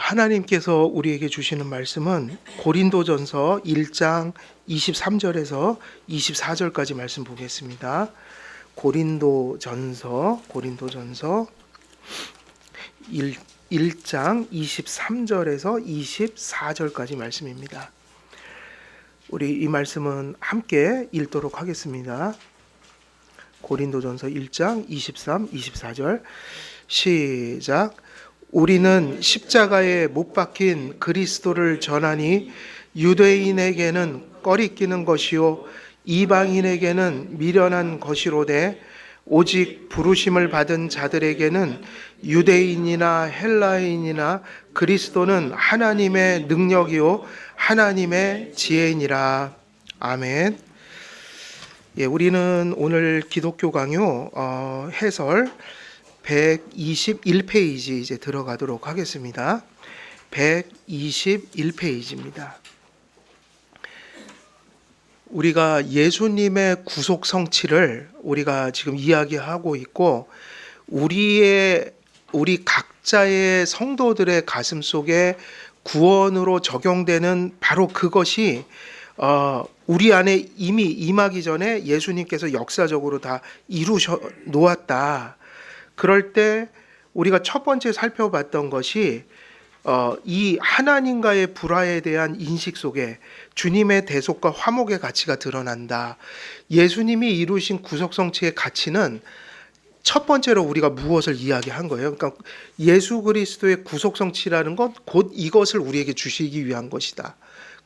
하나님께서 우리에게 주시는 말씀은 고린도전서 1장 23절에서 24절까지 말씀 보겠습니다. 고린도전서 1장 23절에서 24절까지 말씀입니다. 우리 이 말씀은 함께 읽도록 하겠습니다. 고린도전서 1장 23, 24절 시작. 우리는 십자가에 못 박힌 그리스도를 전하니 유대인에게는 꺼리끼는 것이요 이방인에게는 미련한 것이로되 오직 부르심을 받은 자들에게는 유대인이나 헬라인이나 그리스도는 하나님의 능력이요 하나님의 지혜이니라. 아멘. 예, 우리는 오늘 기독교 강요 해설 121페이지 이제 들어가도록 하겠습니다. 121페이지입니다. 우리가 예수님의 구속 성취를 우리가 지금 이야기하고 있고 우리 각자의 성도들의 가슴 속에 구원으로 적용되는 바로 그것이 우리 안에 이미 임하기 전에 예수님께서 역사적으로 다 이루셔 놓았다. 그럴 때 우리가 첫 번째 살펴봤던 것이 이 하나님과의 불화에 대한 인식 속에 주님의 대속과 화목의 가치가 드러난다. 예수님이 이루신 구속성취의 가치는 첫 번째로 우리가 무엇을 이야기한 거예요? 그러니까 예수 그리스도의 구속성취라는 건 곧 이것을 우리에게 주시기 위한 것이다.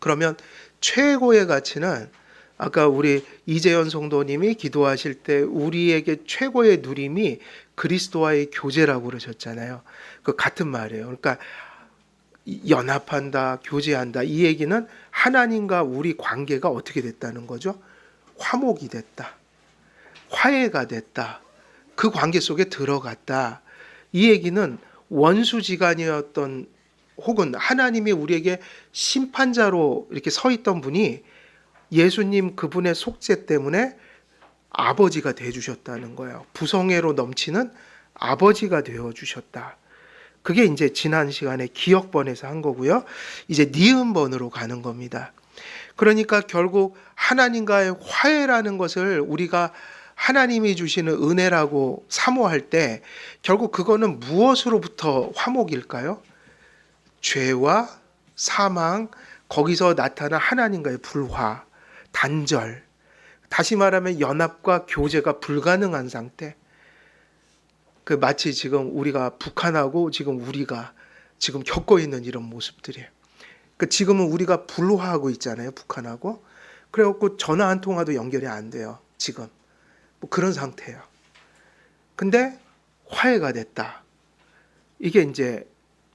그러면 최고의 가치는 아까 우리 이재현 성도님이 기도하실 때 우리에게 최고의 누림이 그리스도와의 교제라고 그러셨잖아요. 그 같은 말이에요. 그러니까 연합한다, 교제한다. 이 얘기는 하나님과 우리 관계가 어떻게 됐다는 거죠? 화목이 됐다. 화해가 됐다. 그 관계 속에 들어갔다. 이 얘기는 원수지간이었던 혹은 하나님이 우리에게 심판자로 이렇게 서 있던 분이 예수님 그분의 속죄 때문에 아버지가 되어주셨다는 거예요. 부성애로 넘치는 아버지가 되어주셨다. 그게 이제 지난 시간에 기역번에서 한 거고요. 이제 니은번으로 가는 겁니다. 그러니까 결국 하나님과의 화해라는 것을 우리가 하나님이 주시는 은혜라고 사모할 때 결국 그거는 무엇으로부터 화목일까요? 죄와 사망, 거기서 나타난 하나님과의 불화, 단절, 다시 말하면 연합과 교제가 불가능한 상태. 그 마치 지금 우리가 북한하고 지금 우리가 지금 겪고 있는 이런 모습들이에요. 그 지금은 우리가 불화하고 있잖아요, 북한하고. 그래갖고 전화 한 통화도 연결이 안 돼요, 지금. 뭐 그런 상태예요. 근데 화해가 됐다. 이게 이제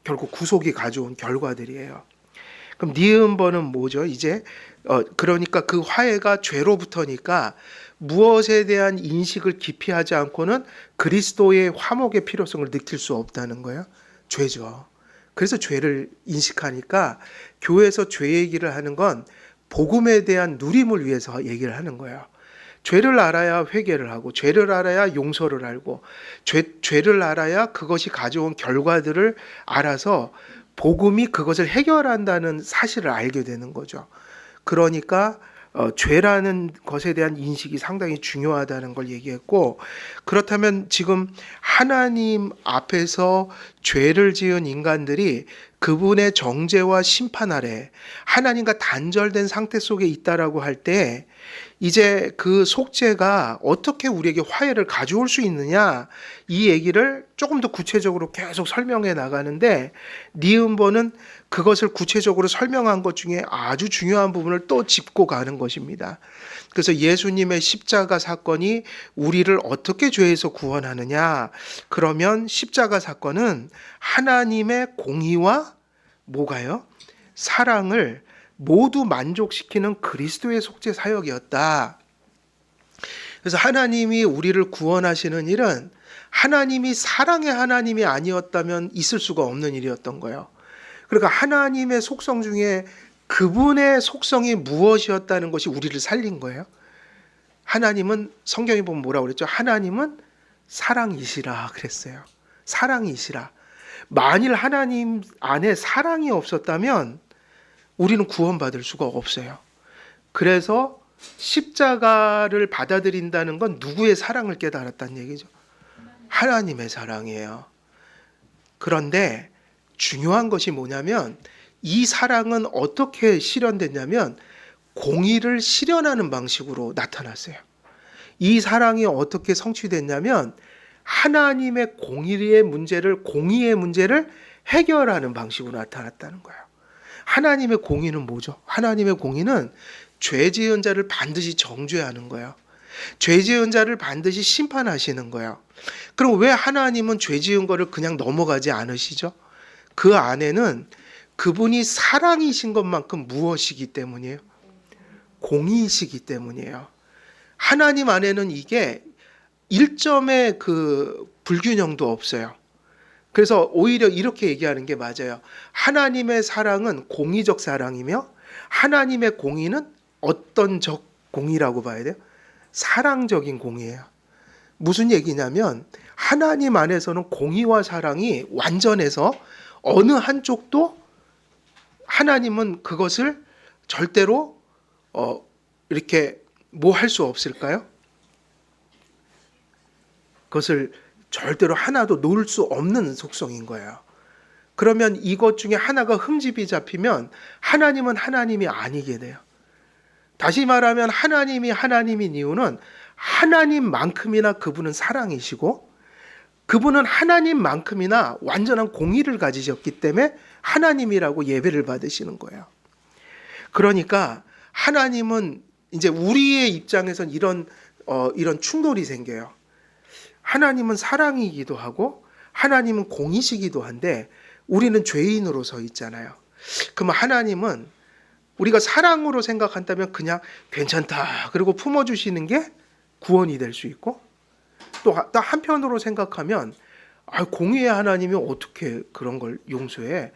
결국 구속이 가져온 결과들이에요. 그럼 니은번은 뭐죠? 이제 그러니까 그 화해가 죄로부터니까 무엇에 대한 인식을 깊이 하지 않고는 그리스도의 화목의 필요성을 느낄 수 없다는 거예요. 죄죠. 그래서 죄를 인식하니까 교회에서 죄 얘기를 하는 건 복음에 대한 누림을 위해서 얘기를 하는 거예요. 죄를 알아야 회개를 하고 죄를 알아야 용서를 알고 죄를 알아야 그것이 가져온 결과들을 알아서 복음이 그것을 해결한다는 사실을 알게 되는 거죠. 그러니까 죄라는 것에 대한 인식이 상당히 중요하다는 걸 얘기했고, 그렇다면 지금 하나님 앞에서 죄를 지은 인간들이 그분의 정죄와 심판 아래 하나님과 단절된 상태 속에 있다라고 할 때 이제 그 속죄가 어떻게 우리에게 화해를 가져올 수 있느냐, 이 얘기를 조금 더 구체적으로 계속 설명해 나가는데 니은번은 그것을 구체적으로 설명한 것 중에 아주 중요한 부분을 또 짚고 가는 것입니다. 그래서 예수님의 십자가 사건이 우리를 어떻게 죄에서 구원하느냐, 그러면 십자가 사건은 하나님의 공의와 뭐가요? 사랑을 모두 만족시키는 그리스도의 속죄 사역이었다. 그래서 하나님이 우리를 구원하시는 일은 하나님이 사랑의 하나님이 아니었다면 있을 수가 없는 일이었던 거예요. 그러니까 하나님의 속성 중에 그분의 속성이 무엇이었다는 것이 우리를 살린 거예요. 하나님은 성경에 보면 뭐라고 그랬죠? 하나님은 사랑이시라 그랬어요. 사랑이시라. 만일 하나님 안에 사랑이 없었다면 우리는 구원받을 수가 없어요. 그래서 십자가를 받아들인다는 건 누구의 사랑을 깨달았다는 얘기죠? 하나님의 사랑이에요. 그런데 중요한 것이 뭐냐면 이 사랑은 어떻게 실현됐냐면 공의를 실현하는 방식으로 나타났어요. 이 사랑이 어떻게 성취됐냐면 하나님의 공의의 문제를 해결하는 방식으로 나타났다는 거예요. 하나님의 공의는 뭐죠? 하나님의 공의는 죄 지은 자를 반드시 정죄하는 거예요. 죄 지은 자를 반드시 심판하시는 거예요. 그럼 왜 하나님은 죄 지은 거를 그냥 넘어가지 않으시죠? 그 안에는 그분이 사랑이신 것만큼 무엇이기 때문이에요? 공의이시기 때문이에요. 하나님 안에는 이게 1점의 그 불균형도 없어요. 그래서 오히려 이렇게 얘기하는 게 맞아요. 하나님의 사랑은 공의적 사랑이며 하나님의 공의는 어떤 적 공의라고 봐야 돼요? 사랑적인 공의예요. 무슨 얘기냐면 하나님 안에서는 공의와 사랑이 완전해서 어느 한쪽도 하나님은 그것을 절대로 이렇게 뭐 할 수 없을까요? 그것을 절대로 하나도 놓을 수 없는 속성인 거예요. 그러면 이것 중에 하나가 흠집이 잡히면 하나님은 하나님이 아니게 돼요. 다시 말하면 하나님이 하나님인 이유는 하나님만큼이나 그분은 사랑이시고 그분은 하나님만큼이나 완전한 공의를 가지셨기 때문에 하나님이라고 예배를 받으시는 거예요. 그러니까 하나님은 이제 우리의 입장에선 이런 충돌이 생겨요. 하나님은 사랑이기도 하고 하나님은 공의시기도 한데 우리는 죄인으로 서 있잖아요. 그러면 하나님은 우리가 사랑으로 생각한다면 그냥 괜찮다 그리고 품어주시는 게 구원이 될 수 있고 또 한편으로 생각하면 공의의 하나님이 어떻게 그런 걸 용서해?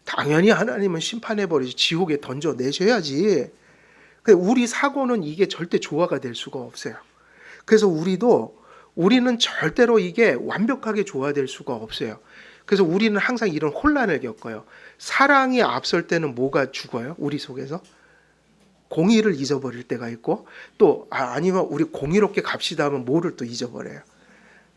당연히 하나님은 심판해버리지 지옥에 던져내셔야지. 우리 사고는 이게 절대 조화가 될 수가 없어요. 그래서 우리는 절대로 이게 완벽하게 조화될 수가 없어요. 그래서 우리는 항상 이런 혼란을 겪어요. 사랑이 앞설 때는 뭐가 죽어요? 우리 속에서? 공의를 잊어버릴 때가 있고 또 아니면 우리 공의롭게 갑시다 하면 뭐를 또 잊어버려요?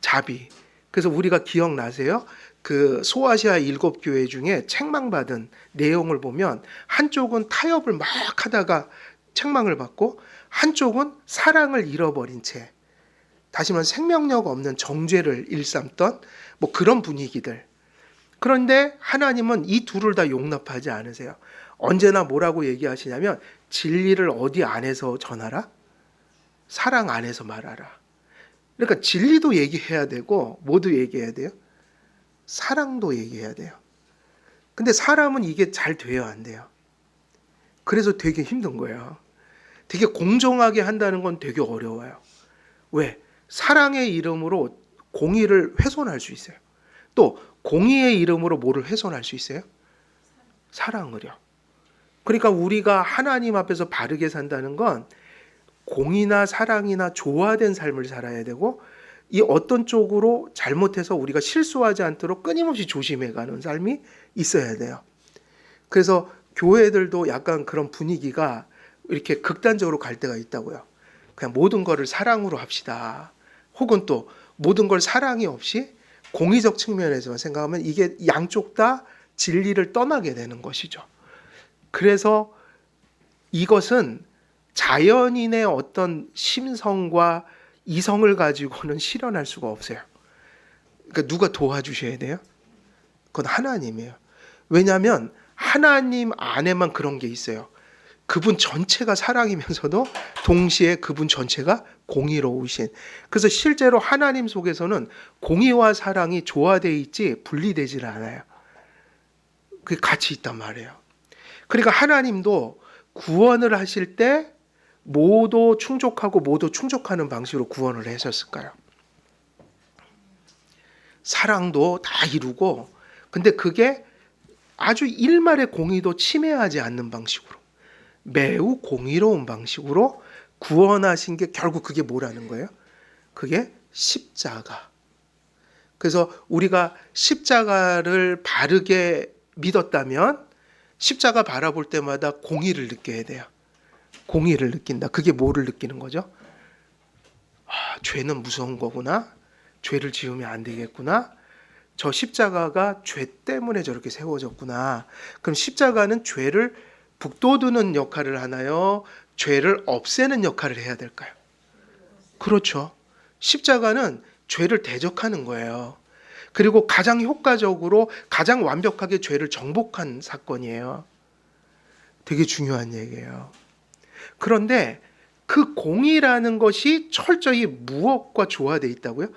자비. 그래서 우리가 기억나세요? 그 소아시아 7교회 중에 책망받은 내용을 보면 한쪽은 타협을 막 하다가 책망을 받고 한쪽은 사랑을 잃어버린 채 다시 말해 생명력 없는 정죄를 일삼던 뭐 그런 분위기들. 그런데 하나님은 이 둘을 다 용납하지 않으세요. 언제나 뭐라고 얘기하시냐면 진리를 어디 안에서 전하라? 사랑 안에서 말하라. 그러니까 진리도 얘기해야 되고 뭐도 얘기해야 돼요? 사랑도 얘기해야 돼요. 근데 사람은 이게 잘 돼야 안 돼요. 그래서 되게 힘든 거예요. 되게 공정하게 한다는 건 되게 어려워요. 왜? 사랑의 이름으로 공의를 훼손할 수 있어요. 또 공의의 이름으로 뭐를 훼손할 수 있어요? 사랑을요. 그러니까 우리가 하나님 앞에서 바르게 산다는 건 공의나 사랑이나 조화된 삶을 살아야 되고 이 어떤 쪽으로 잘못해서 우리가 실수하지 않도록 끊임없이 조심해가는 삶이 있어야 돼요. 그래서 교회들도 약간 그런 분위기가 이렇게 극단적으로 갈 때가 있다고요. 그냥 모든 거를 사랑으로 합시다. 혹은 또 모든 걸 사랑이 없이 공의적 측면에서만 생각하면 이게 양쪽 다 진리를 떠나게 되는 것이죠. 그래서 이것은 자연인의 어떤 심성과 이성을 가지고는 실현할 수가 없어요. 그러니까 누가 도와주셔야 돼요? 그건 하나님이에요. 왜냐하면 하나님 안에만 그런 게 있어요. 그분 전체가 사랑이면서도 동시에 그분 전체가 공의로우신. 그래서 실제로 하나님 속에서는 공의와 사랑이 조화되어 있지 분리되질 않아요. 그게 같이 있단 말이에요. 그러니까 하나님도 구원을 하실 때 모두 충족하고 모두 충족하는 방식으로 구원을 하셨을까요? 사랑도 다 이루고 근데 그게 아주 일말의 공의도 침해하지 않는 방식으로 매우 공의로운 방식으로 구원하신 게 결국 그게 뭐라는 거예요? 그게 십자가. 그래서 우리가 십자가를 바르게 믿었다면 십자가 바라볼 때마다 공의를 느껴야 돼요. 공의를 느낀다. 그게 뭐를 느끼는 거죠? 죄는 무서운 거구나. 죄를 지으면 안 되겠구나. 저 십자가가 죄 때문에 저렇게 세워졌구나. 그럼 십자가는 죄를 북돋우는 역할을 하나요? 죄를 없애는 역할을 해야 될까요? 그렇죠. 십자가는 죄를 대적하는 거예요. 그리고 가장 효과적으로 가장 완벽하게 죄를 정복한 사건이에요. 되게 중요한 얘기예요. 그런데 그 공의라는 것이 철저히 무엇과 조화되어 있다고요?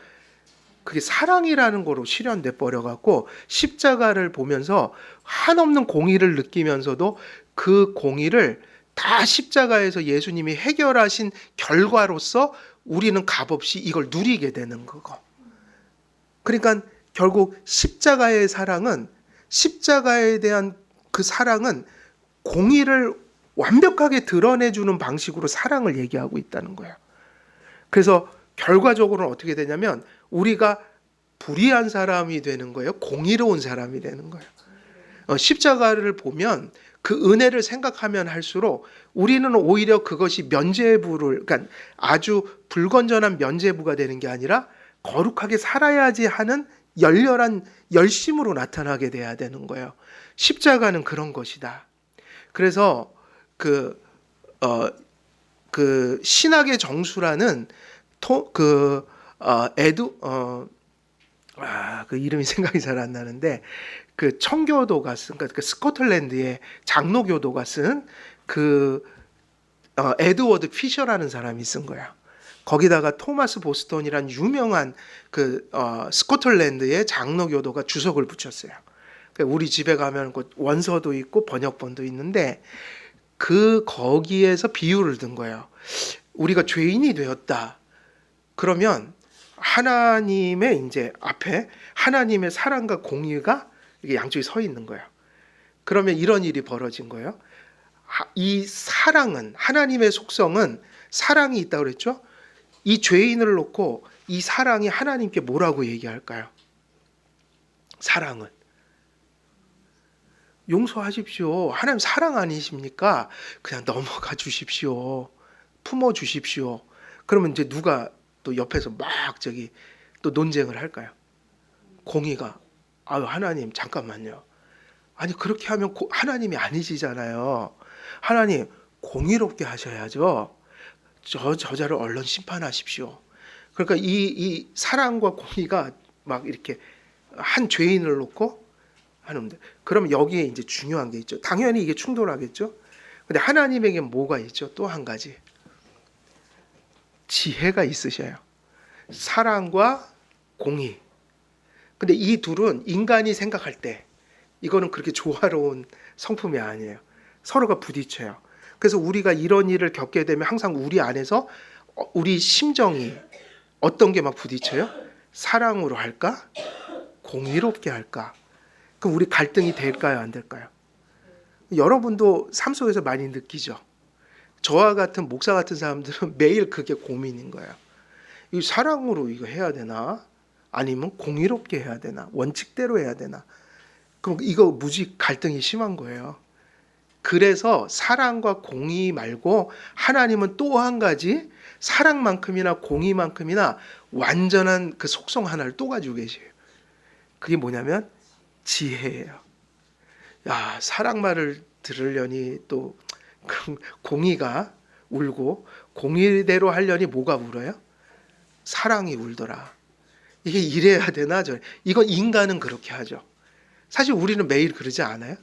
그게 사랑이라는 거로 실현돼 버려갖고 십자가를 보면서 한없는 공의를 느끼면서도 그 공의를 다 십자가에서 예수님이 해결하신 결과로서 우리는 값없이 이걸 누리게 되는 거고. 그러니까 결국 십자가의 사랑은, 십자가에 대한 그 사랑은 공의를 완벽하게 드러내주는 방식으로 사랑을 얘기하고 있다는 거예요. 그래서 결과적으로는 어떻게 되냐면 우리가 불의한 사람이 되는 거예요? 공의로운 사람이 되는 거예요. 십자가를 보면 그 은혜를 생각하면 할수록 우리는 오히려 그것이 면죄부를, 그러니까 아주 불건전한 면죄부가 되는 게 아니라 거룩하게 살아야지 하는 열렬한 열심으로 나타나게 돼야 되는 거예요. 십자가는 그런 것이다. 그래서 그 신학의 정수라는 그 이름이 생각이 잘 안 나는데 그 청교도가 쓴, 그러니까 그 스코틀랜드의 장로교도가 쓴 그 에드워드 피셔라는 사람이 쓴 거야. 거기다가 토마스 보스턴이란 유명한 그 스코틀랜드의 장로교도가 주석을 붙였어요. 그러니까 우리 집에 가면 원서도 있고 번역본도 있는데 그 거기에서 비유를 든 거예요. 우리가 죄인이 되었다. 그러면 하나님의 이제 앞에 하나님의 사랑과 공의가 이게 양쪽에 서 있는 거예요. 그러면 이런 일이 벌어진 거예요. 이 사랑은, 하나님의 속성은 사랑이 있다고 그랬죠? 이 죄인을 놓고 이 사랑이 하나님께 뭐라고 얘기할까요? 사랑은 용서하십시오. 하나님 사랑 아니십니까? 그냥 넘어가 주십시오. 품어 주십시오. 그러면 이제 누가 또 옆에서 막 또 논쟁을 할까요? 공의가 하나님 잠깐만요. 아니 그렇게 하면 하나님이 아니시잖아요. 하나님 공의롭게 하셔야죠. 저자를 얼른 심판하십시오. 그러니까 이 사랑과 공의가 막 이렇게 한 죄인을 놓고 하는데, 그러면 여기에 이제 중요한 게 있죠. 당연히 이게 충돌하겠죠. 근데 하나님에게 뭐가 있죠? 또 한 가지 지혜가 있으셔요. 사랑과 공의. 근데 이 둘은 인간이 생각할 때 이거는 그렇게 조화로운 성품이 아니에요. 서로가 부딪혀요. 그래서 우리가 이런 일을 겪게 되면 항상 우리 안에서 우리 심정이 어떤 게 막 부딪혀요? 사랑으로 할까? 공의롭게 할까? 그럼 우리 갈등이 될까요? 안 될까요? 여러분도 삶 속에서 많이 느끼죠. 저와 같은 목사 같은 사람들은 매일 그게 고민인 거예요. 이 사랑으로 이거 해야 되나? 아니면 공의롭게 해야 되나? 원칙대로 해야 되나? 그럼 이거 무지 갈등이 심한 거예요. 그래서 사랑과 공의 말고 하나님은 또 한 가지 사랑만큼이나 공의만큼이나 완전한 그 속성 하나를 또 가지고 계세요. 그게 뭐냐면 지혜예요. 야, 사랑 말을 들으려니 또 공의가 울고 공의대로 하려니 뭐가 울어요? 사랑이 울더라. 이게 이래야 되나? 이건 인간은 그렇게 하죠. 사실 우리는 매일 그러지 않아요?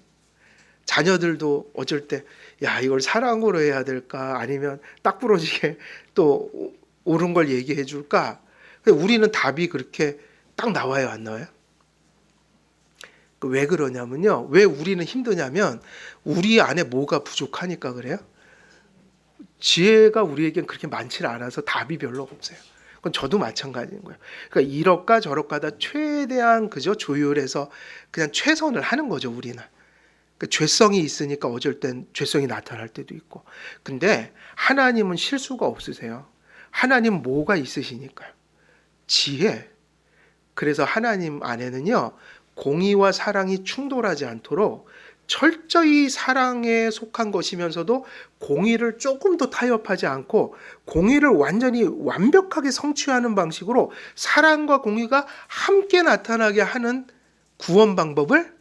자녀들도 어쩔 때 야, 이걸 사랑으로 해야 될까? 아니면 딱 부러지게 또 옳은 걸 얘기해 줄까? 근데 우리는 답이 그렇게 딱 나와요, 안 나와요? 왜 그러냐면요. 왜 우리는 힘드냐면 우리 안에 뭐가 부족하니까 그래요. 지혜가 우리에겐 그렇게 많지 않아서 답이 별로 없어요. 그건 저도 마찬가지인 거예요. 그러니까 이럴까 저럴까다 최대한 그저 조율해서 그냥 최선을 하는 거죠, 우리는. 그 죄성이 있으니까 어쩔 땐 죄성이 나타날 때도 있고. 근데 하나님은 실수가 없으세요. 하나님은 뭐가 있으시니까요. 지혜, 그래서 하나님 안에는요, 공의와 사랑이 충돌하지 않도록 철저히 사랑에 속한 것이면서도 공의를 조금 더 타협하지 않고 공의를 완전히 완벽하게 성취하는 방식으로 사랑과 공의가 함께 나타나게 하는 구원 방법을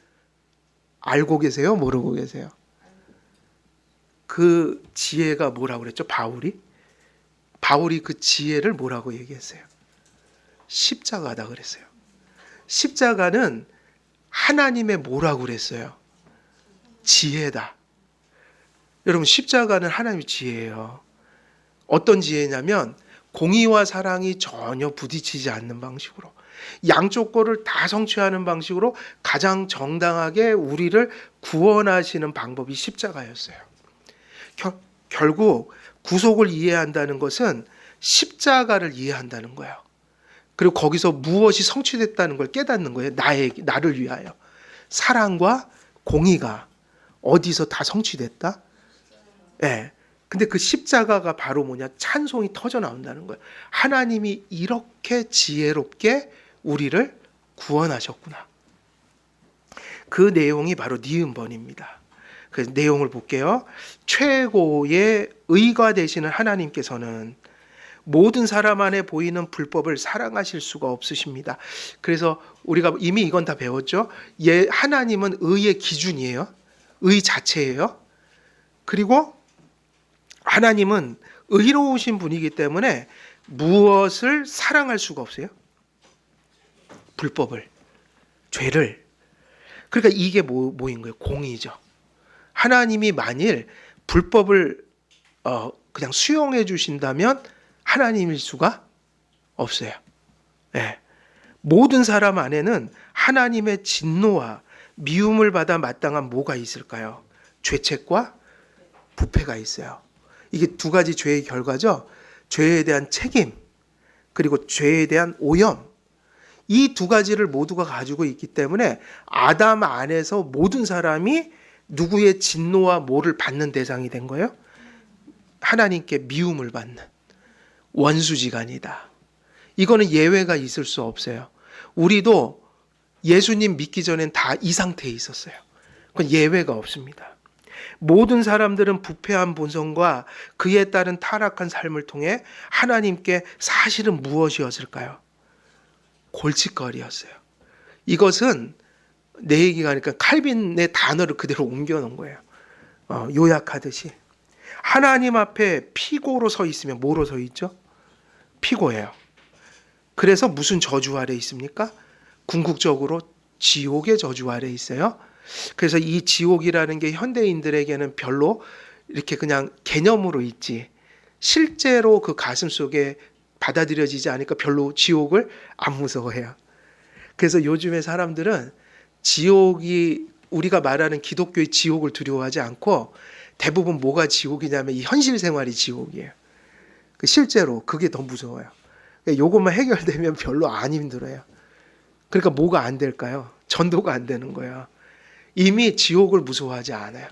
알고 계세요? 모르고 계세요? 그 지혜가 뭐라고 그랬죠? 바울이 그 지혜를 뭐라고 얘기했어요? 십자가다 그랬어요. 십자가는 하나님의 뭐라고 그랬어요? 지혜다. 여러분, 십자가는 하나님의 지혜예요. 어떤 지혜냐면 공의와 사랑이 전혀 부딪히지 않는 방식으로, 양쪽 거를 다 성취하는 방식으로 가장 정당하게 우리를 구원하시는 방법이 십자가였어요. 결국 구속을 이해한다는 것은 십자가를 이해한다는 거예요. 그리고 거기서 무엇이 성취됐다는 걸 깨닫는 거예요. 나를 위하여. 사랑과 공의가 어디서 다 성취됐다? 예. 근데 그 십자가가 바로 뭐냐? 찬송이 터져 나온다는 거예요. 하나님이 이렇게 지혜롭게 우리를 구원하셨구나. 그 내용이 바로 니은번입니다. 그 내용을 볼게요. 최고의 의가 되시는 하나님께서는 모든 사람 안에 보이는 불법을 사랑하실 수가 없으십니다. 그래서 우리가 이미 이건 다 배웠죠. 하나님은 의의 기준이에요. 의 자체예요. 그리고 하나님은 의로우신 분이기 때문에 무엇을 사랑할 수가 없어요? 불법을, 죄를. 그러니까 이게 뭐인 거예요? 공의죠. 하나님이 만일 불법을 그냥 수용해 주신다면 하나님일 수가 없어요. 네. 모든 사람 안에는 하나님의 진노와 미움을 받아 마땅한 뭐가 있을까요? 죄책과 부패가 있어요. 이게 두 가지 죄의 결과죠. 죄에 대한 책임, 그리고 죄에 대한 오염. 이 두 가지를 모두가 가지고 있기 때문에 아담 안에서 모든 사람이 누구의 진노와 뭐를 받는 대상이 된 거예요? 하나님께 미움을 받는 원수지간이다. 이거는 예외가 있을 수 없어요. 우리도 예수님 믿기 전엔 다 이 상태에 있었어요. 그건 예외가 없습니다. 모든 사람들은 부패한 본성과 그에 따른 타락한 삶을 통해 하나님께 사실은 무엇이었을까요? 골칫거리였어요. 이것은 내 얘기가 아니까 칼빈의 단어를 그대로 옮겨놓은 거예요. 요약하듯이 하나님 앞에 피고로 서 있으면 뭐로 서 있죠? 피고예요. 그래서 무슨 저주 아래 있습니까? 궁극적으로 지옥의 저주 아래 있어요. 그래서 이 지옥이라는 게 현대인들에게는 별로 이렇게 그냥 개념으로 있지 실제로 그 가슴 속에 받아들여지지 않으니까 별로 지옥을 안 무서워해요. 그래서 요즘에 사람들은 지옥이 우리가 말하는 기독교의 지옥을 두려워하지 않고 대부분 뭐가 지옥이냐면 이 현실 생활이 지옥이에요. 실제로 그게 더 무서워요. 요것만 해결되면 별로 안 힘들어요. 그러니까 뭐가 안 될까요? 전도가 안 되는 거예요. 이미 지옥을 무서워하지 않아요.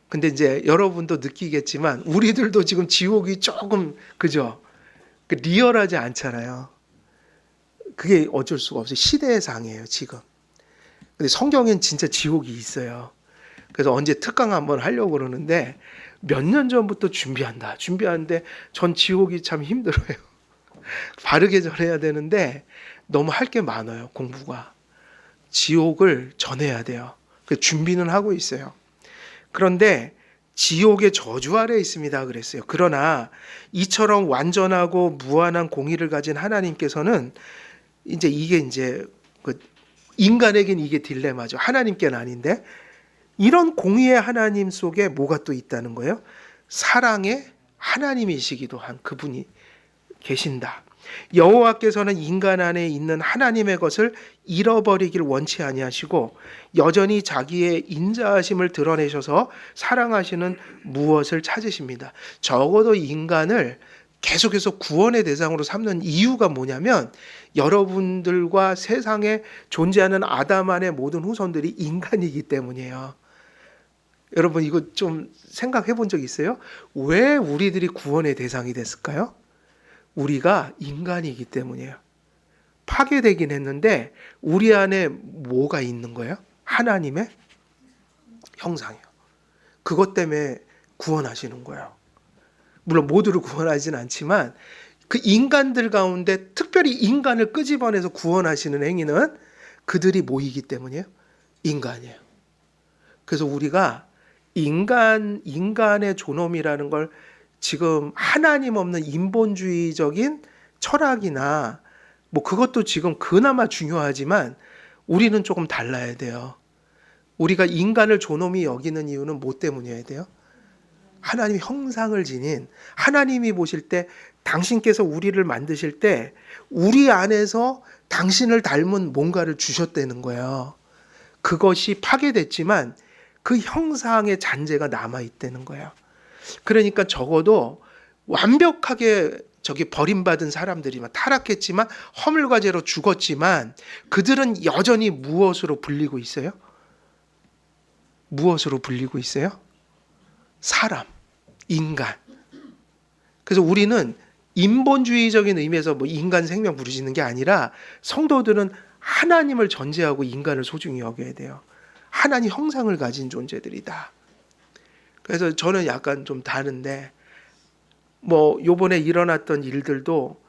근데 이제 여러분도 느끼겠지만 우리들도 지금 지옥이 조금 그죠? 리얼하지 않잖아요. 그게 어쩔 수가 없어요. 시대의 상이에요, 지금. 근데 성경엔 진짜 지옥이 있어요. 그래서 언제 특강 한번 하려고 그러는데 몇 년 전부터 준비하는데 전 지옥이 참 힘들어요. 바르게 전해야 되는데 너무 할 게 많아요, 공부가. 지옥을 전해야 돼요. 그 준비는 하고 있어요. 그런데 지옥의 저주 아래 있습니다 그랬어요. 그러나 이처럼 완전하고 무한한 공의를 가진 하나님께서는 이게 인간에겐 이게 딜레마죠. 하나님께는 아닌데 이런 공의의 하나님 속에 뭐가 또 있다는 거예요? 사랑의 하나님이시기도 한 그분이 계신다. 여호와께서는 인간 안에 있는 하나님의 것을 잃어버리길 원치 아니하시고 여전히 자기의 인자하심을 드러내셔서 사랑하시는 무엇을 찾으십니다. 적어도 인간을 계속해서 구원의 대상으로 삼는 이유가 뭐냐면 여러분들과 세상에 존재하는 아담 안의 모든 후손들이 인간이기 때문이에요. 여러분 이거 좀 생각해 본 적 있어요? 왜 우리들이 구원의 대상이 됐을까요? 우리가 인간이기 때문이에요. 파괴되긴 했는데 우리 안에 뭐가 있는 거예요? 하나님의 형상이요. 그것 때문에 구원하시는 거예요. 물론 모두를 구원하진 않지만 그 인간들 가운데 특별히 인간을 끄집어내서 구원하시는 행위는 그들이 모이기 때문이에요. 인간이에요. 그래서 우리가 인간의 존엄이라는 걸 지금 하나님 없는 인본주의적인 철학이나 뭐 그것도 지금 그나마 중요하지만 우리는 조금 달라야 돼요. 우리가 인간을 존엄히 여기는 이유는 뭐 때문이어야 돼요? 하나님의 형상을 지닌 하나님이 보실 때 당신께서 우리를 만드실 때 우리 안에서 당신을 닮은 뭔가를 주셨다는 거예요. 그것이 파괴됐지만 그 형상의 잔재가 남아있다는 거예요. 그러니까 적어도 완벽하게 버림받은 사람들이만 타락했지만 허물과 죄로 죽었지만 그들은 여전히 무엇으로 불리고 있어요? 무엇으로 불리고 있어요? 사람, 인간. 그래서 우리는 인본주의적인 의미에서 뭐 인간 생명 부르짖는 게 아니라 성도들은 하나님을 전제하고 인간을 소중히 여겨야 돼요. 하나님 형상을 가진 존재들이다. 그래서 저는 약간 좀 다른데 뭐 요번에 일어났던 일들도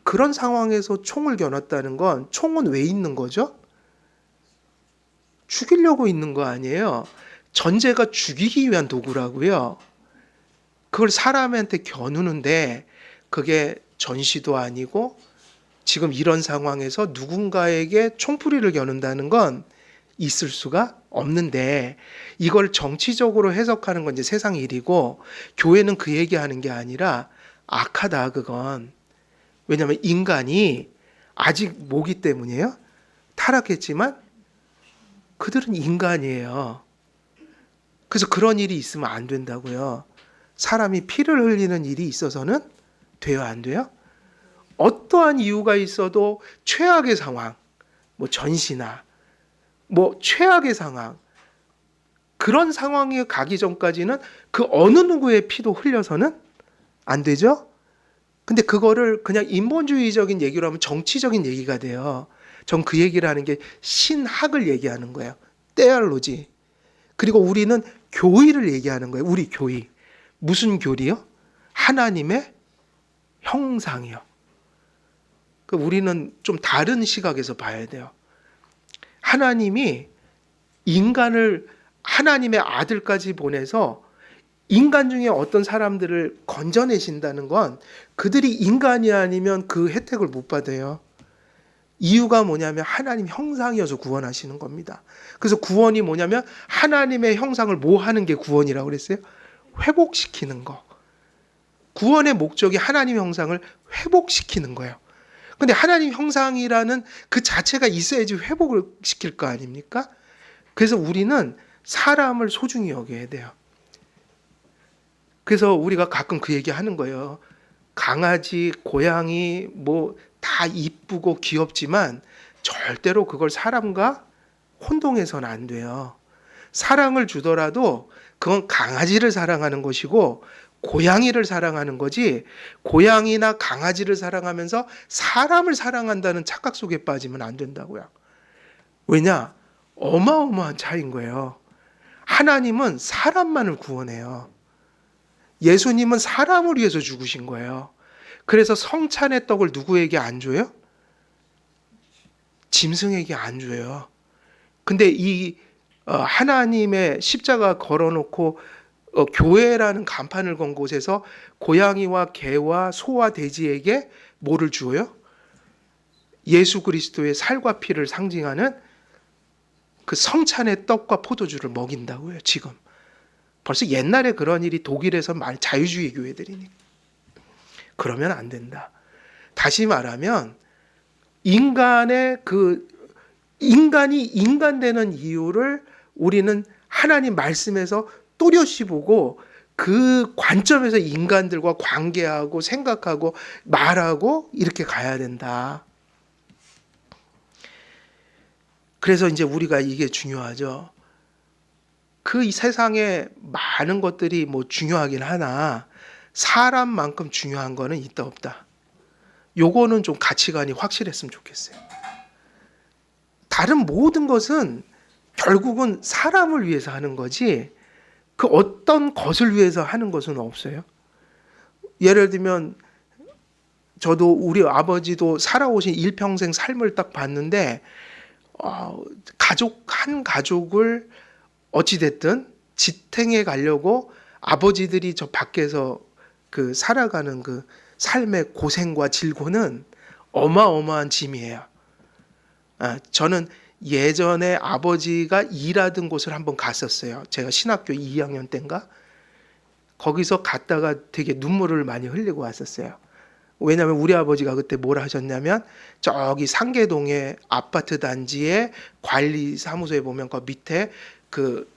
그런 상황에서 총을 겨눴다는 건 총은 왜 있는 거죠? 죽이려고 있는 거 아니에요. 전제가 죽이기 위한 도구라고요. 그걸 사람한테 겨누는데 그게 전시도 아니고 지금 이런 상황에서 누군가에게 총풀이를 겨눈다는 건 있을 수가 없는데 이걸 정치적으로 해석하는 건 이제 세상 일이고 교회는 그 얘기하는 게 아니라 악하다 그건. 왜냐하면 인간이 아직 모기 때문이에요. 타락했지만 그들은 인간이에요. 그래서 그런 일이 있으면 안 된다고요. 사람이 피를 흘리는 일이 있어서는 돼요, 안 돼요? 어떠한 이유가 있어도 최악의 상황, 뭐 전시나 뭐 최악의 상황, 그런 상황에 가기 전까지는 그 어느 누구의 피도 흘려서는 안 되죠? 근데 그거를 그냥 인본주의적인 얘기로 하면 정치적인 얘기가 돼요. 전 그 얘기를 하는 게 신학을 얘기하는 거예요. 테올로지. 그리고 우리는 교의를 얘기하는 거예요. 우리 교의. 무슨 교리요? 하나님의 형상이요. 우리는 좀 다른 시각에서 봐야 돼요. 하나님이 인간을 하나님의 아들까지 보내서 인간 중에 어떤 사람들을 건져내신다는 건 그들이 인간이 아니면 그 혜택을 못 받아요. 이유가 뭐냐면 하나님 형상이어서 구원하시는 겁니다. 그래서 구원이 뭐냐면 하나님의 형상을 뭐 하는 게 구원이라고 그랬어요? 회복시키는 거. 구원의 목적이 하나님 형상을 회복시키는 거예요. 근데 하나님 형상이라는 그 자체가 있어야지 회복을 시킬 거 아닙니까? 그래서 우리는 사람을 소중히 여겨야 돼요. 그래서 우리가 가끔 그 얘기 하는 거예요. 강아지, 고양이 뭐 다 이쁘고 귀엽지만 절대로 그걸 사람과 혼동해서는 안 돼요. 사랑을 주더라도 그건 강아지를 사랑하는 것이고 고양이를 사랑하는 거지 고양이나 강아지를 사랑하면서 사람을 사랑한다는 착각 속에 빠지면 안 된다고요. 왜냐? 어마어마한 차이인 거예요. 하나님은 사람만을 구원해요. 예수님은 사람을 위해서 죽으신 거예요. 그래서 성찬의 떡을 누구에게 안 줘요? 짐승에게 안 줘요. 근데 이 하나님의 십자가 걸어놓고 교회라는 간판을 건 곳에서 고양이와 개와 소와 돼지에게 뭐를 주어요? 예수 그리스도의 살과 피를 상징하는 그 성찬의 떡과 포도주를 먹인다고요. 지금 벌써 옛날에 그런 일이 독일에서 자유주의 교회들이니까. 그러면 안 된다. 다시 말하면 인간이 인간 되는 이유를 우리는 하나님 말씀에서 또렷이 보고 그 관점에서 인간들과 관계하고 생각하고 말하고 이렇게 가야 된다. 그래서 이제 우리가 이게 중요하죠. 그 세상에 많은 것들이 뭐 중요하긴 하나 사람만큼 중요한 거는 있다 없다. 요거는 좀 가치관이 확실했으면 좋겠어요. 다른 모든 것은 결국은 사람을 위해서 하는 거지 그 어떤 것을 위해서 하는 것은 없어요. 예를 들면 저도 우리 아버지도 살아오신 일평생 삶을 딱 봤는데 한 가족을 어찌됐든 지탱해 가려고 아버지들이 저 밖에서 그 살아가는 그 삶의 고생과 질고는 어마어마한 짐이에요. 저는 예전에 아버지가 일하던 곳을 한번 갔었어요. 제가 신학교 2학년 때인가? 거기서 갔다가 되게 눈물을 많이 흘리고 왔었어요. 왜냐하면 우리 아버지가 그때 뭘 하셨냐면 저기 상계동의 아파트 단지의 관리 사무소에 보면 그 밑에 그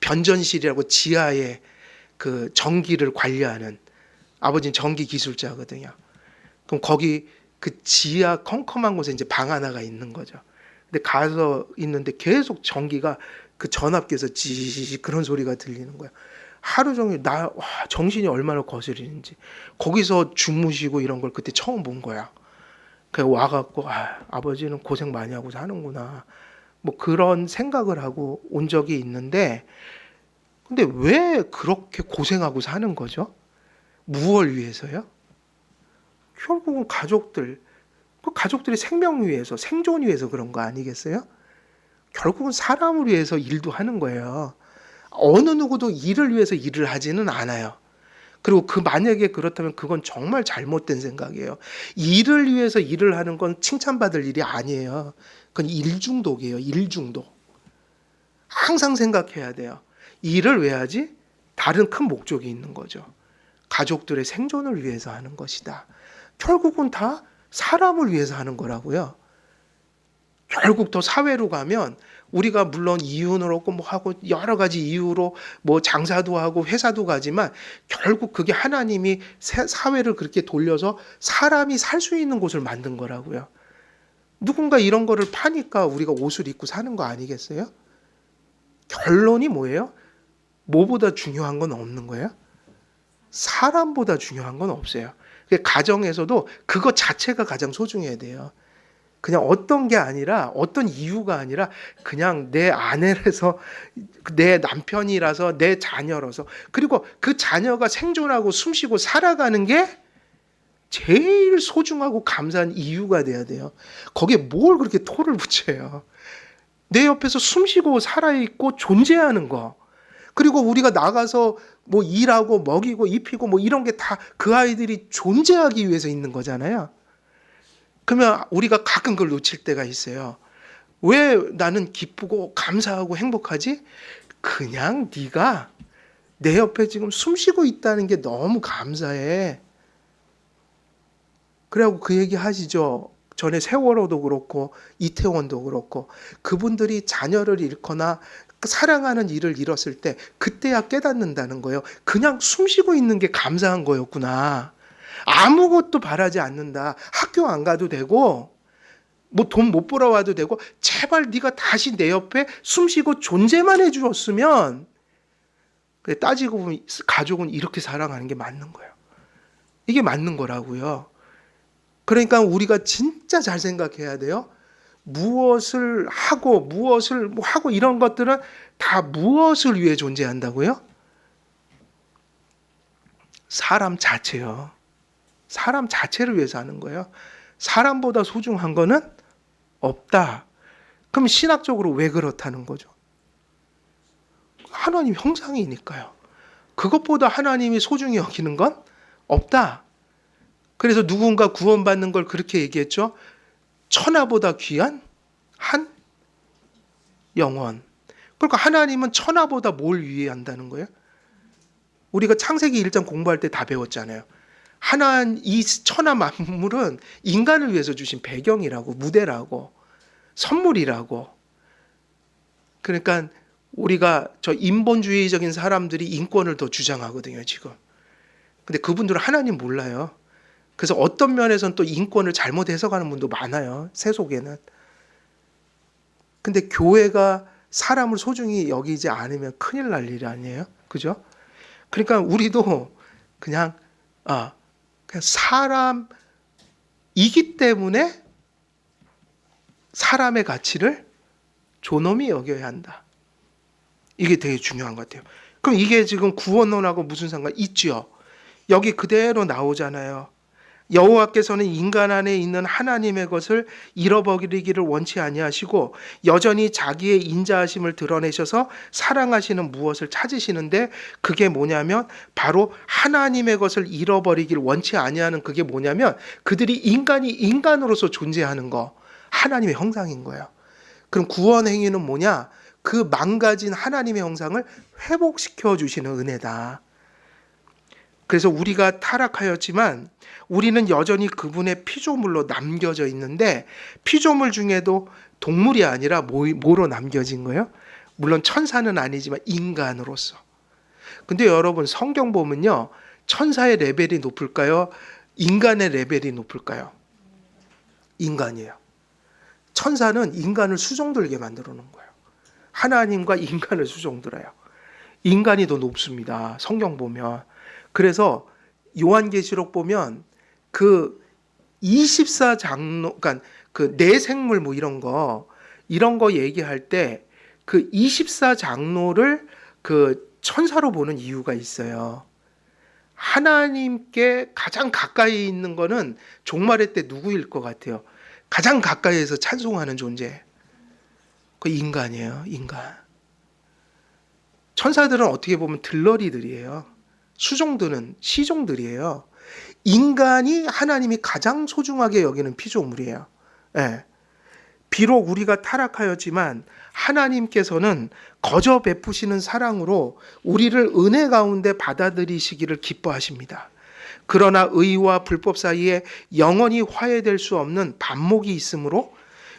변전실이라고 지하에 그 전기를 관리하는 아버지는 전기 기술자거든요. 그럼 거기 그 지하 컴컴한 곳에 이제 방 하나가 있는 거죠. 근데 가서 있는데 계속 전기가 그 전압기에서 지 그런 소리가 들리는 거야. 하루 종일 정신이 얼마나 거스리는지. 거기서 주무시고 이런 걸 그때 처음 본 거야. 그래서 와갖고 아버지는 고생 많이 하고 사는구나. 뭐 그런 생각을 하고 온 적이 있는데, 근데 왜 그렇게 고생하고 사는 거죠? 무엇을 위해서요? 결국은 가족들, 그 가족들의 생명 위해서, 생존 위해서 그런 거 아니겠어요? 결국은 사람을 위해서 일도 하는 거예요. 어느 누구도 일을 위해서 일을 하지는 않아요. 그리고 만약에 그렇다면 그건 정말 잘못된 생각이에요. 일을 위해서 일을 하는 건 칭찬받을 일이 아니에요. 그건 일중독이에요. 일중독. 항상 생각해야 돼요. 일을 왜 하지? 다른 큰 목적이 있는 거죠. 가족들의 생존을 위해서 하는 것이다. 결국은 다 사람을 위해서 하는 거라고요. 결국 더 사회로 가면 우리가 물론 이윤을 얻고 뭐 하고 여러 가지 이유로 뭐 장사도 하고 회사도 가지만 결국 그게 하나님이 사회를 그렇게 돌려서 사람이 살 수 있는 곳을 만든 거라고요. 누군가 이런 거를 파니까 우리가 옷을 입고 사는 거 아니겠어요? 결론이 뭐예요? 뭐보다 중요한 건 없는 거예요? 사람보다 중요한 건 없어요. 가정에서도 그거 자체가 가장 소중해야 돼요. 그냥 어떤 게 아니라 어떤 이유가 아니라 그냥 내 아내라서 내 남편이라서 내 자녀라서 그리고 그 자녀가 생존하고 숨쉬고 살아가는 게 제일 소중하고 감사한 이유가 돼야 돼요. 거기에 뭘 그렇게 토를 붙여요. 내 옆에서 숨쉬고 살아있고 존재하는 거. 그리고 우리가 나가서 뭐 일하고 먹이고 입히고 뭐 이런 게 다 그 아이들이 존재하기 위해서 있는 거잖아요. 그러면 우리가 가끔 그걸 놓칠 때가 있어요. 왜 나는 기쁘고 감사하고 행복하지? 그냥 네가 내 옆에 지금 숨쉬고 있다는 게 너무 감사해. 그래갖고 그 얘기 하시죠. 전에 세월호도 그렇고 이태원도 그렇고 그분들이 자녀를 잃거나 사랑하는 일을 잃었을 때 그때야 깨닫는다는 거예요. 그냥 숨쉬고 있는 게 감사한 거였구나. 아무것도 바라지 않는다. 학교 안 가도 되고 뭐 돈 못 벌어와도 되고 제발 네가 다시 내 옆에 숨쉬고 존재만 해주었으면 따지고 보면 가족은 이렇게 사랑하는 게 맞는 거예요. 이게 맞는 거라고요. 그러니까 우리가 진짜 잘 생각해야 돼요. 무엇을 하고 이런 것들은 다 무엇을 위해 존재한다고요? 사람 자체요. 사람 자체를 위해서 하는 거예요. 사람보다 소중한 거는 없다. 그럼 신학적으로 왜 그렇다는 거죠? 하나님 형상이니까요. 그것보다 하나님이 소중히 여기는 건 없다. 그래서 누군가 구원받는 걸 그렇게 얘기했죠. 천하보다 귀한 한 영혼. 그러니까 하나님은 천하보다 뭘 위한다는 거예요? 우리가 창세기 1장 공부할 때 다 배웠잖아요. 이 천하 만물은 인간을 위해서 주신 배경이라고, 무대라고, 선물이라고. 그러니까 우리가 저 인본주의적인 사람들이 인권을 더 주장하거든요, 지금. 근데 그분들은 하나님 몰라요. 그래서 어떤 면에서는 또 인권을 잘못 해석하는 분도 많아요, 세속에는. 근데 교회가 사람을 소중히 여기지 않으면 큰일 날 일 아니에요? 그죠? 그러니까 우리도 그냥 사람 이기 때문에 사람의 가치를 존엄히 여겨야 한다. 이게 되게 중요한 것 같아요. 그럼 이게 지금 구원론하고 무슨 상관 있죠? 여기 그대로 나오잖아요. 여호와께서는 인간 안에 있는 하나님의 것을 잃어버리기를 원치 아니하시고 여전히 자기의 인자하심을 드러내셔서 사랑하시는 무엇을 찾으시는데, 그게 뭐냐면 바로 하나님의 것을 잃어버리기를 원치 아니하는, 그게 뭐냐면 그들이 인간이 인간으로서 존재하는 거, 하나님의 형상인 거예요. 그럼 구원 행위는 뭐냐? 그 망가진 하나님의 형상을 회복시켜 주시는 은혜다. 그래서 우리가 타락하였지만 우리는 여전히 그분의 피조물로 남겨져 있는데, 피조물 중에도 동물이 아니라 뭐로 남겨진 거예요? 물론 천사는 아니지만 인간으로서. 근데 여러분, 성경 보면요, 천사의 레벨이 높을까요? 인간의 레벨이 높을까요? 인간이에요. 천사는 인간을 수종들게 만들어 놓은 거예요. 하나님과 인간을 수종들어요. 인간이 더 높습니다. 성경 보면. 그래서 요한계시록 보면 그 24장로, 그러니까 그 내생물 뭐 이런 거 얘기할 때 그 24장로를 그 천사로 보는 이유가 있어요. 하나님께 가장 가까이 있는 거는 종말의 때 누구일 것 같아요? 가장 가까이에서 찬송하는 존재. 그 인간이에요, 인간. 천사들은 어떻게 보면 들러리들이에요. 수종들은 시종들이에요. 인간이 하나님이 가장 소중하게 여기는 피조물이에요. 예. 비록 우리가 타락하였지만 하나님께서는 거저 베푸시는 사랑으로 우리를 은혜 가운데 받아들이시기를 기뻐하십니다. 그러나 의와 불법 사이에 영원히 화해될 수 없는 반목이 있으므로,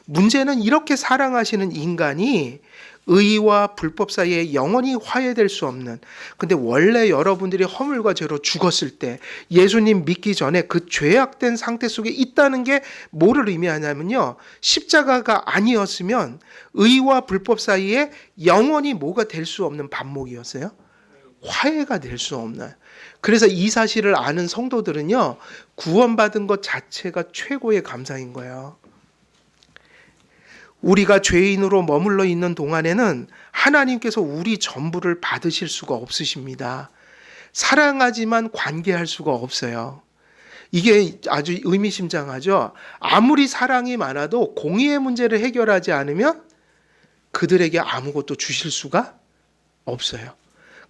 문제는 이렇게 사랑하시는 인간이 의와 불법 사이에 영원히 화해될 수 없는, 근데 원래 여러분들이 허물과 죄로 죽었을 때 예수님 믿기 전에 그 죄악된 상태 속에 있다는 게 뭐를 의미하냐면요, 십자가가 아니었으면 의와 불법 사이에 영원히 뭐가 될 수 없는 반목이었어요. 화해가 될 수 없는. 그래서 이 사실을 아는 성도들은요, 구원받은 것 자체가 최고의 감사인 거예요. 우리가 죄인으로 머물러 있는 동안에는 하나님께서 우리 전부를 받으실 수가 없으십니다. 사랑하지만 관계할 수가 없어요. 이게 아주 의미심장하죠. 아무리 사랑이 많아도 공의의 문제를 해결하지 않으면 그들에게 아무것도 주실 수가 없어요.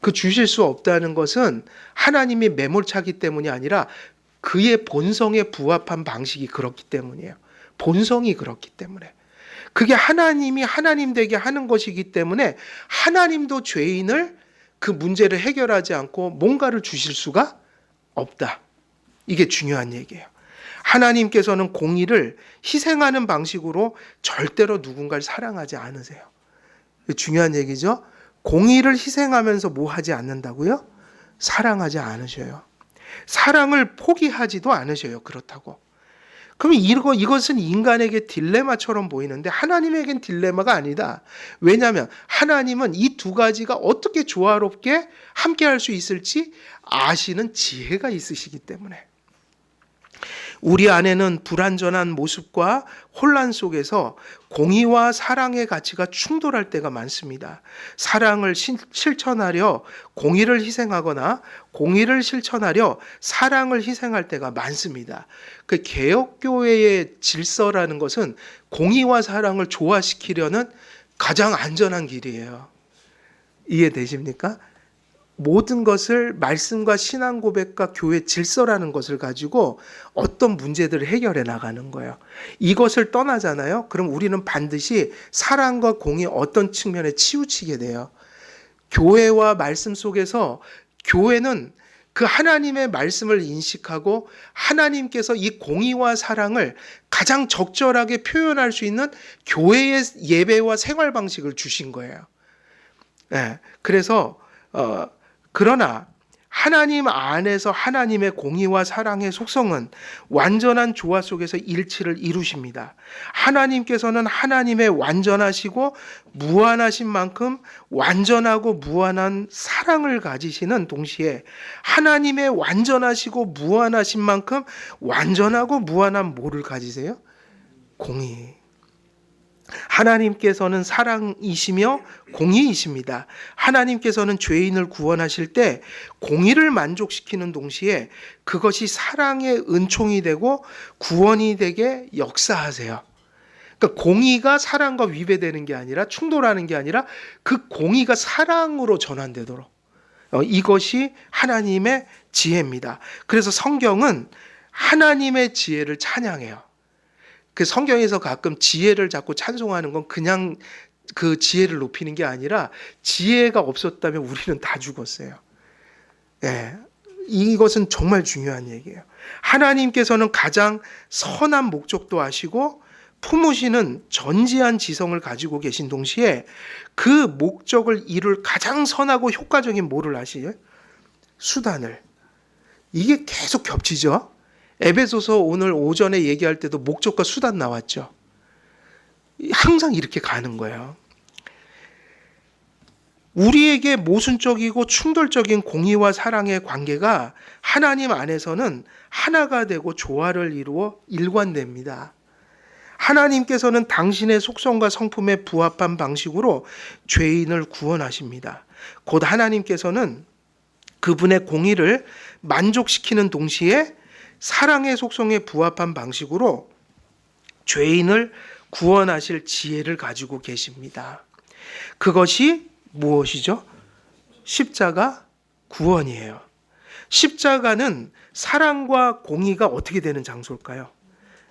그 주실 수 없다는 것은 하나님이 매몰차기 때문이 아니라 그의 본성에 부합한 방식이 그렇기 때문이에요. 본성이 그렇기 때문에. 그게 하나님이 하나님 되게 하는 것이기 때문에 하나님도 죄인을 그 문제를 해결하지 않고 뭔가를 주실 수가 없다. 이게 중요한 얘기예요. 하나님께서는 공의를 희생하는 방식으로 절대로 누군가를 사랑하지 않으세요. 중요한 얘기죠. 공의를 희생하면서 뭐 하지 않는다고요? 사랑하지 않으셔요. 사랑을 포기하지도 않으셔요. 그렇다고. 그럼 이것은 인간에게 딜레마처럼 보이는데 하나님에겐 딜레마가 아니다. 왜냐하면 하나님은 이 두 가지가 어떻게 조화롭게 함께 할 수 있을지 아시는 지혜가 있으시기 때문에. 우리 안에는 불완전한 모습과 혼란 속에서 공의와 사랑의 가치가 충돌할 때가 많습니다. 사랑을 실천하려 공의를 희생하거나 공의를 실천하려 사랑을 희생할 때가 많습니다. 그 개혁교회의 질서라는 것은 공의와 사랑을 조화시키려는 가장 안전한 길이에요. 이해되십니까? 모든 것을 말씀과 신앙 고백과 교회 질서라는 것을 가지고 어떤 문제들을 해결해 나가는 거예요. 이것을 떠나잖아요. 그럼 우리는 반드시 사랑과 공의 어떤 측면에 치우치게 돼요. 교회와 말씀 속에서 교회는 그 하나님의 말씀을 인식하고 하나님께서 이 공의와 사랑을 가장 적절하게 표현할 수 있는 교회의 예배와 생활 방식을 주신 거예요. 네, 그래서 그러나 하나님 안에서 하나님의 공의와 사랑의 속성은 완전한 조화 속에서 일치를 이루십니다. 하나님께서는 하나님의 완전하시고 무한하신 만큼 완전하고 무한한 사랑을 가지시는 동시에 하나님의 완전하시고 무한하신 만큼 완전하고 무한한 뭐를 가지세요? 공의. 하나님께서는 사랑이시며 공의이십니다. 하나님께서는 죄인을 구원하실 때 공의를 만족시키는 동시에 그것이 사랑의 은총이 되고 구원이 되게 역사하세요. 그러니까 공의가 사랑과 위배되는 게 아니라 충돌하는 게 아니라 그 공의가 사랑으로 전환되도록 이것이 하나님의 지혜입니다. 그래서 성경은 하나님의 지혜를 찬양해요. 그 성경에서 가끔 지혜를 자꾸 찬송하는 건 그냥 그 지혜를 높이는 게 아니라 지혜가 없었다면 우리는 다 죽었어요. 예, 이것은 정말 중요한 얘기예요. 하나님께서는 가장 선한 목적도 아시고 품으시는 전지한 지성을 가지고 계신 동시에 그 목적을 이룰 가장 선하고 효과적인 뭐를 아시죠? 수단을. 이게 계속 겹치죠. 에베소서 오늘 오전에 얘기할 때도 목적과 수단 나왔죠. 항상 이렇게 가는 거예요. 우리에게 모순적이고 충돌적인 공의와 사랑의 관계가 하나님 안에서는 하나가 되고 조화를 이루어 일관됩니다. 하나님께서는 당신의 속성과 성품에 부합한 방식으로 죄인을 구원하십니다. 곧 하나님께서는 그분의 공의를 만족시키는 동시에 사랑의 속성에 부합한 방식으로 죄인을 구원하실 지혜를 가지고 계십니다. 그것이 무엇이죠? 십자가 구원이에요. 십자가는 사랑과 공의가 어떻게 되는 장소일까요?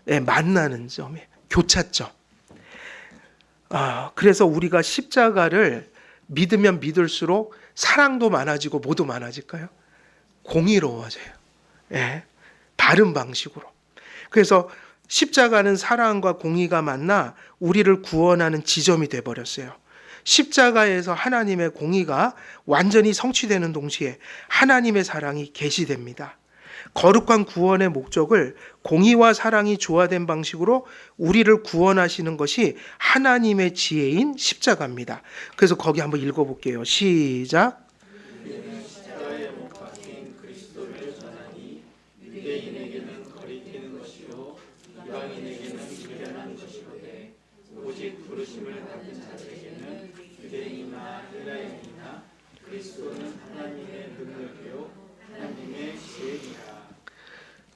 네, 만나는 점이에요. 교차점. 그래서 우리가 십자가를 믿으면 믿을수록 사랑도 많아지고 뭐도 많아질까요? 공의로워져요. 네. 다른 방식으로. 그래서 십자가는 사랑과 공의가 만나 우리를 구원하는 지점이 되어버렸어요. 십자가에서 하나님의 공의가 완전히 성취되는 동시에 하나님의 사랑이 계시됩니다. 거룩한 구원의 목적을 공의와 사랑이 조화된 방식으로 우리를 구원하시는 것이 하나님의 지혜인 십자가입니다. 그래서 거기 한번 읽어볼게요. 시작.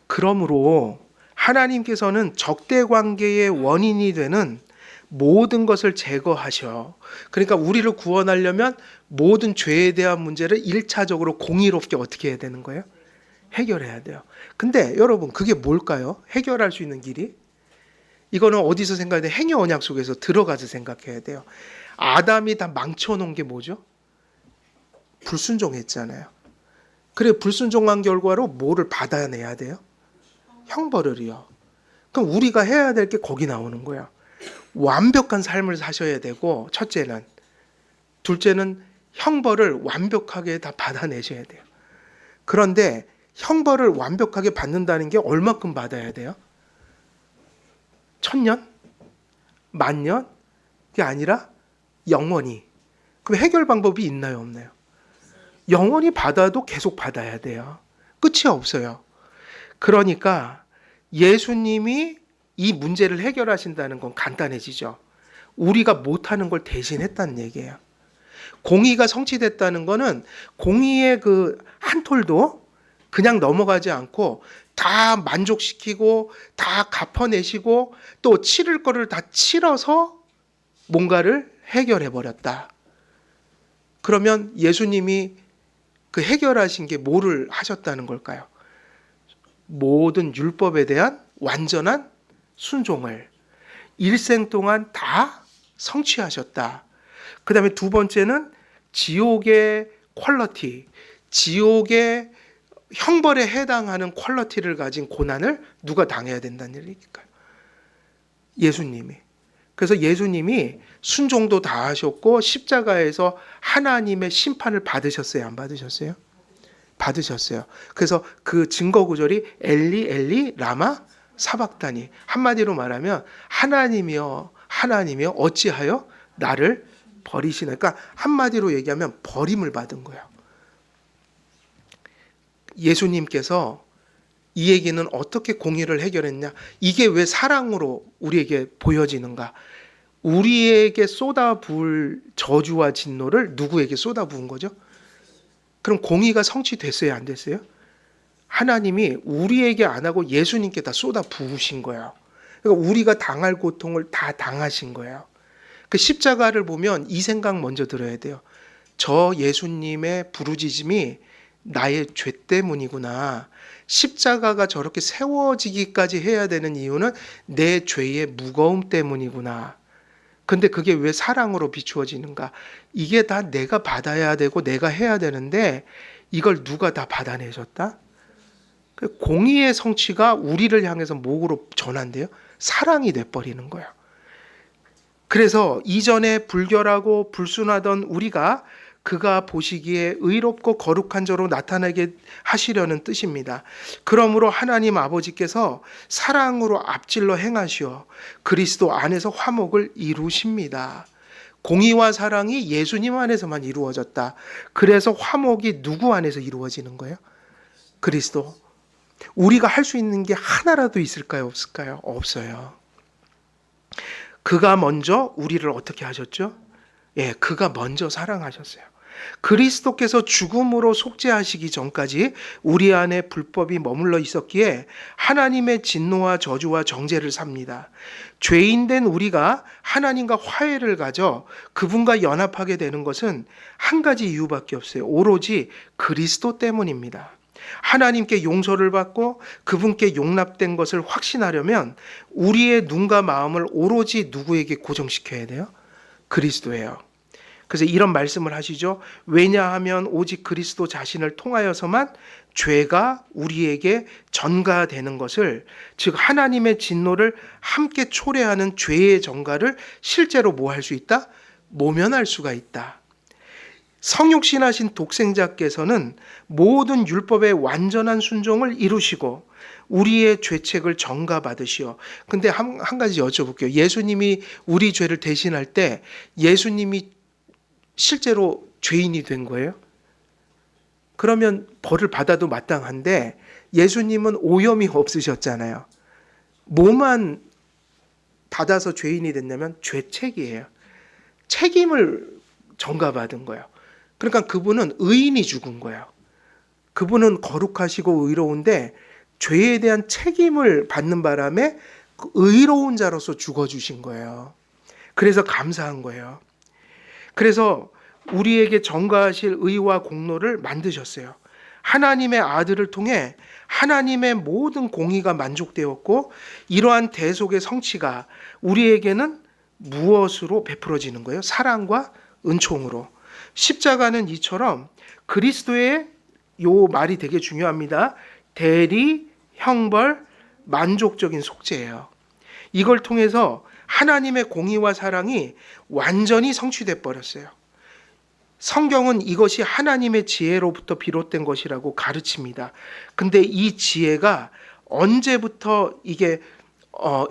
그러므로 하나님께서는 적대 관계의 원인이 되는 모든 것을 제거하셔. 그러니까 우리를 구원하려면 모든 죄에 대한 문제를 1차적으로 공의롭게 어떻게 해야 되는 거예요? 해결해야 돼요. 근데 여러분 그게 뭘까요? 해결할 수 있는 길이? 이거는 어디서 생각해야 돼? 행위 언약 속에서 들어가서 생각해야 돼요. 아담이 다 망쳐놓은 게 뭐죠? 불순종했잖아요. 그래 불순종한 결과로 뭐를 받아내야 돼요? 형벌을요. 그럼 우리가 해야 될 게 거기 나오는 거예요. 완벽한 삶을 사셔야 되고 첫째는. 둘째는 형벌을 완벽하게 다 받아내셔야 돼요. 그런데 형벌을 완벽하게 받는다는 게 얼마큼 받아야 돼요? 1000년? 10,000년? 그게 아니라 영원히. 그럼 해결 방법이 있나요, 없나요? 영원히 받아도 계속 받아야 돼요. 끝이 없어요. 그러니까 예수님이 이 문제를 해결하신다는 건 간단해지죠. 우리가 못하는 걸 대신했다는 얘기예요. 공의가 성취됐다는 거는 공의의 그 한 톨도 그냥 넘어가지 않고 다 만족시키고 다 갚아내시고 또 치를 거를 다 치러서 뭔가를 해결해 버렸다. 그러면 예수님이 그 해결하신 게 뭐를 하셨다는 걸까요? 모든 율법에 대한 완전한 순종을 일생 동안 다 성취하셨다. 그 다음에 두 번째는 지옥의 퀄리티, 지옥의 형벌에 해당하는 퀄리티를 가진 고난을 누가 당해야 된다는 얘기일까요? 예수님이. 그래서 예수님이 순종도 다 하셨고 십자가에서 하나님의 심판을 받으셨어요? 안 받으셨어요? 받으셨어요. 그래서 그 증거 구절이 엘리 엘리 라마 사박다니, 한마디로 말하면 하나님이여 하나님이여 어찌하여 나를 버리시나. 그러니까 한마디로 얘기하면 버림을 받은 거예요. 예수님께서 이 얘기는 어떻게 공의를 해결했냐, 이게 왜 사랑으로 우리에게 보여지는가. 우리에게 쏟아부을 저주와 진노를 누구에게 쏟아부은 거죠? 그럼 공의가 성취됐어요, 안 됐어요? 하나님이 우리에게 안 하고 예수님께 다 쏟아부으신 거예요. 그러니까 우리가 당할 고통을 다 당하신 거예요. 그 십자가를 보면 이 생각 먼저 들어야 돼요. 저 예수님의 부르짖음이 나의 죄 때문이구나. 십자가가 저렇게 세워지기까지 해야 되는 이유는 내 죄의 무거움 때문이구나. 근데 그게 왜 사랑으로 비추어지는가? 이게 다 내가 받아야 되고 내가 해야 되는데 이걸 누가 다 받아내셨다? 공의의 성취가 우리를 향해서 뭐로 전환돼요? 사랑이 돼버리는 거예요. 그래서 이전에 불결하고 불순하던 우리가 그가 보시기에 의롭고 거룩한 자로 나타나게 하시려는 뜻입니다. 그러므로 하나님 아버지께서 사랑으로 앞질러 행하시어 그리스도 안에서 화목을 이루십니다. 공의와 사랑이 예수님 안에서만 이루어졌다. 그래서 화목이 누구 안에서 이루어지는 거예요? 그리스도. 우리가 할 수 있는 게 하나라도 있을까요? 없을까요? 없어요. 그가 먼저 우리를 어떻게 하셨죠? 예, 그가 먼저 사랑하셨어요. 그리스도께서 죽음으로 속죄하시기 전까지 우리 안에 불법이 머물러 있었기에 하나님의 진노와 저주와 정죄를 삽니다. 죄인된 우리가 하나님과 화해를 가져 그분과 연합하게 되는 것은 한 가지 이유밖에 없어요. 오로지 그리스도 때문입니다. 하나님께 용서를 받고 그분께 용납된 것을 확신하려면 우리의 눈과 마음을 오로지 누구에게 고정시켜야 돼요? 그리스도예요. 그래서 이런 말씀을 하시죠. 왜냐하면 오직 그리스도 자신을 통하여서만 죄가 우리에게 전가되는 것을, 즉 하나님의 진노를 함께 초래하는 죄의 전가를 실제로 뭐 할 수 있다? 모면할 수가 있다. 성육신하신 독생자께서는 모든 율법의 완전한 순종을 이루시고 우리의 죄책을 전가받으시오. 근데 한 가지 여쭤볼게요. 예수님이 우리 죄를 대신할 때 예수님이 실제로 죄인이 된 거예요? 그러면 벌을 받아도 마땅한데 예수님은 오염이 없으셨잖아요. 뭐만 받아서 죄인이 됐냐면 죄책이에요. 책임을 전가받은 거예요. 그러니까 그분은 의인이 죽은 거예요. 그분은 거룩하시고 의로운데 죄에 대한 책임을 받는 바람에 의로운 자로서 죽어주신 거예요. 그래서 감사한 거예요. 그래서 우리에게 전가하실 의와 공로를 만드셨어요. 하나님의 아들을 통해 하나님의 모든 공의가 만족되었고 이러한 대속의 성취가 우리에게는 무엇으로 베풀어지는 거예요? 사랑과 은총으로. 십자가는 이처럼 그리스도의 요 말이 되게 중요합니다. 대리, 형벌, 만족적인 속죄예요. 이걸 통해서 하나님의 공의와 사랑이 완전히 성취돼 버렸어요. 성경은 이것이 하나님의 지혜로부터 비롯된 것이라고 가르칩니다. 근데 이 지혜가 언제부터 이게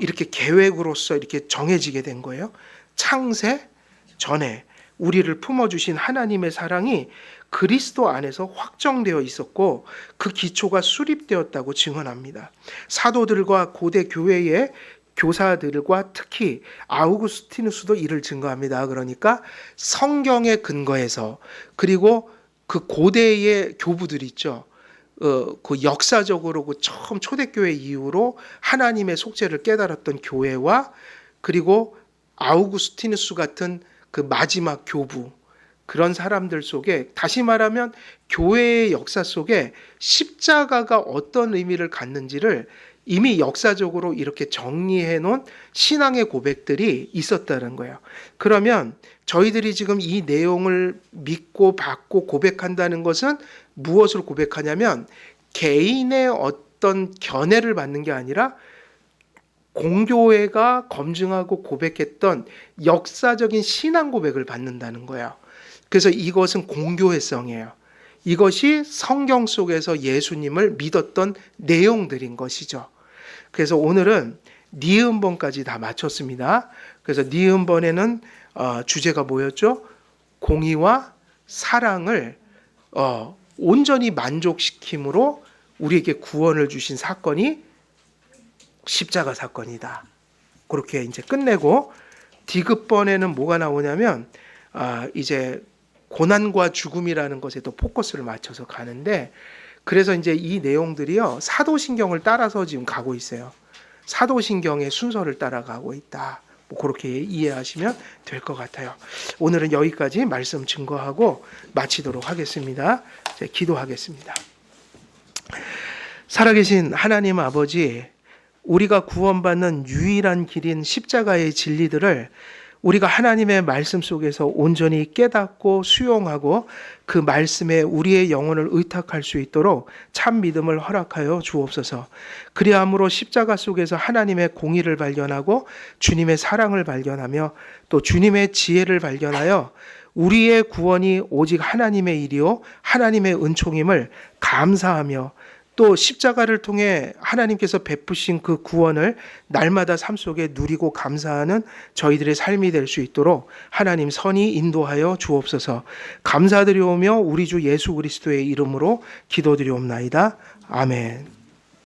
이렇게 계획으로서 이렇게 정해지게 된 거예요? 창세 전에 우리를 품어주신 하나님의 사랑이 그리스도 안에서 확정되어 있었고 그 기초가 수립되었다고 증언합니다. 사도들과 고대 교회의 교사들과 특히 아우구스티누스도 이를 증거합니다. 그러니까 성경의 근거에서, 그리고 그 고대의 교부들 있죠. 그 역사적으로 그 처음 초대교회 이후로 하나님의 속죄를 깨달았던 교회와 그리고 아우구스티누스 같은 그 마지막 교부, 그런 사람들 속에, 다시 말하면 교회의 역사 속에 십자가가 어떤 의미를 갖는지를 이미 역사적으로 이렇게 정리해 놓은 신앙의 고백들이 있었다는 거예요. 그러면 저희들이 지금 이 내용을 믿고 받고 고백한다는 것은 무엇을 고백하냐면 개인의 어떤 견해를 받는 게 아니라 공교회가 검증하고 고백했던 역사적인 신앙 고백을 받는다는 거예요. 그래서 이것은 공교회성이에요. 이것이 성경 속에서 예수님을 믿었던 내용들인 것이죠. 그래서 오늘은 니은번까지 다 마쳤습니다. 그래서 니은번에는 주제가 뭐였죠? 공의와 사랑을 온전히 만족시킴으로 우리에게 구원을 주신 사건이 십자가 사건이다. 그렇게 이제 끝내고, 디귿번에는 뭐가 나오냐면 이제 고난과 죽음이라는 것에 또 포커스를 맞춰서 가는데, 그래서 이제 이 내용들이요 사도신경을 따라서 지금 가고 있어요. 사도신경의 순서를 따라가고 있다. 뭐 그렇게 이해하시면 될 것 같아요. 오늘은 여기까지 말씀 증거하고 마치도록 하겠습니다. 기도하겠습니다. 살아계신 하나님 아버지, 우리가 구원받는 유일한 길인 십자가의 진리들을 우리가 하나님의 말씀 속에서 온전히 깨닫고 수용하고 그 말씀에 우리의 영혼을 의탁할 수 있도록 참 믿음을 허락하여 주옵소서. 그리함으로 십자가 속에서 하나님의 공의를 발견하고 주님의 사랑을 발견하며 또 주님의 지혜를 발견하여 우리의 구원이 오직 하나님의 일이요 하나님의 은총임을 감사하며, 또 십자가를 통해 하나님께서 베푸신 그 구원을 날마다 삶 속에 누리고 감사하는 저희들의 삶이 될 수 있도록 하나님 선히 인도하여 주옵소서. 감사드리오며 우리 주 예수 그리스도의 이름으로 기도드리옵나이다. 아멘.